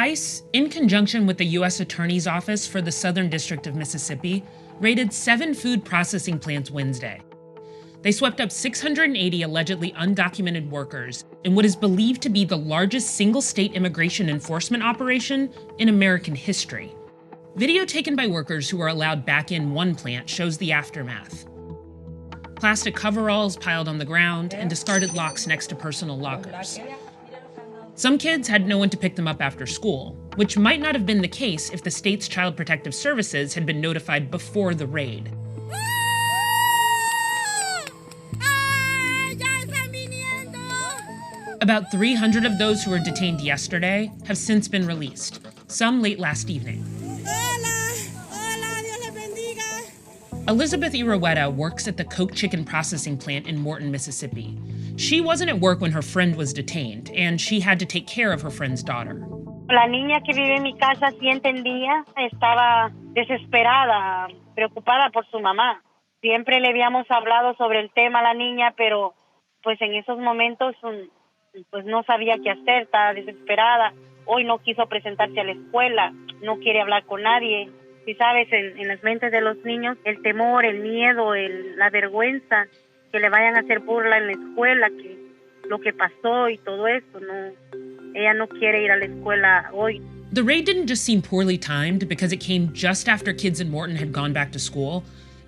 ICE, in conjunction with the U.S. Attorney's Office for the Southern District of Mississippi, raided 7 food processing plants Wednesday. They swept up 680 allegedly undocumented workers in what is believed to be the largest single-state immigration enforcement operation in American history. Video taken by workers who were allowed back in one plant shows the aftermath. Plastic coveralls piled on the ground and discarded locks next to personal lockers. Some kids had no one to pick them up after school, which might not have been the case if the state's Child Protective Services had been notified before the raid. About 300 of those who were detained yesterday have since been released, some late last evening. Elizabeth Irueta works at the Coke Chicken Processing Plant in Morton, Mississippi. She wasn't at work when her friend was detained, and she had to take care of her friend's daughter. La niña que vive en mi casa sí entendía, estaba desesperada, preocupada por su mamá. Siempre le habíamos hablado sobre el tema a la niña, pero pues en esos momentos pues no sabía qué hacer, estaba desesperada. Hoy no quiso presentarse a la escuela, no quiere hablar con nadie. Si sabes, en las mentes de los niños, el temor, el miedo, la vergüenza, que le vayan a hacer burla en la escuela, que lo que pasó y todo eso, ella no quiere ir a la escuela hoy. The raid didn't just seem poorly timed because it came just after kids in Morton had gone back to school.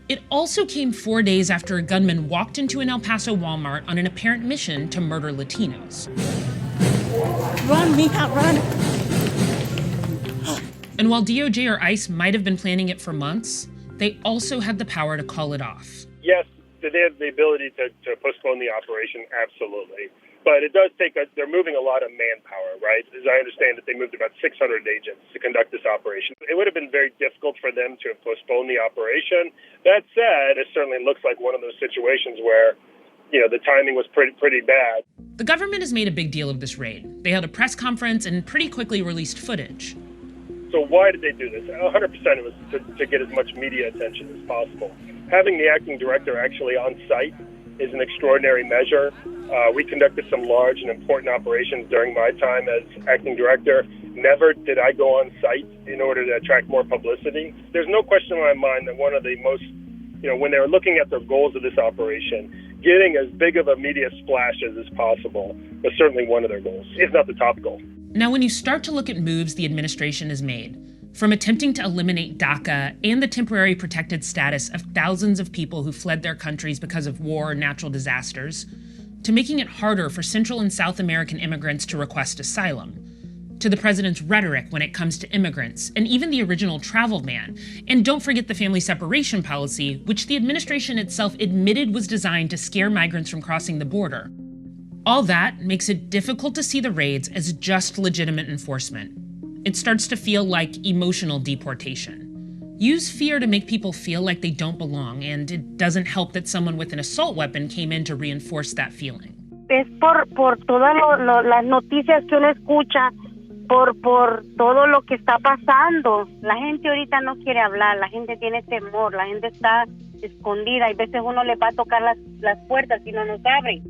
It also came 4 days after a gunman walked into an El Paso Walmart on an apparent mission to murder Latinos. Run, mija, run. And while DOJ or ICE might have been planning it for months, they also had the power to call it off. Yes, they have the ability to postpone the operation, absolutely. But it does they're moving a lot of manpower, right? As I understand it, they moved about 600 agents to conduct this operation. It would have been very difficult for them to have postponed the operation. That said, it certainly looks like one of those situations where, the timing was pretty bad. The government has made a big deal of this raid. They held a press conference and pretty quickly released footage. So why did they do this? 100% it was to get as much media attention as possible. Having the acting director actually on site is an extraordinary measure. We conducted some large and important operations during my time as acting director. Never did I go on site in order to attract more publicity. There's no question in my mind that one of the most, when they were looking at the goals of this operation, getting as big of a media splash as possible was certainly one of their goals, if not the top goal. Now, when you start to look at moves the administration has made, from attempting to eliminate DACA and the temporary protected status of thousands of people who fled their countries because of war or natural disasters, to making it harder for Central and South American immigrants to request asylum, to the president's rhetoric when it comes to immigrants, and even the original travel ban. And don't forget the family separation policy, which the administration itself admitted was designed to scare migrants from crossing the border. All that makes it difficult to see the raids as just legitimate enforcement. It starts to feel like emotional deportation. Use fear to make people feel like they don't belong, and it doesn't help that someone with an assault weapon came in to reinforce that feeling. Es por todas las noticias que uno escucha, por todo lo que está pasando. La gente ahorita no quiere hablar, la gente tiene temor, la gente está escondida. Y a veces uno le va a tocar las puertas y no nos abren.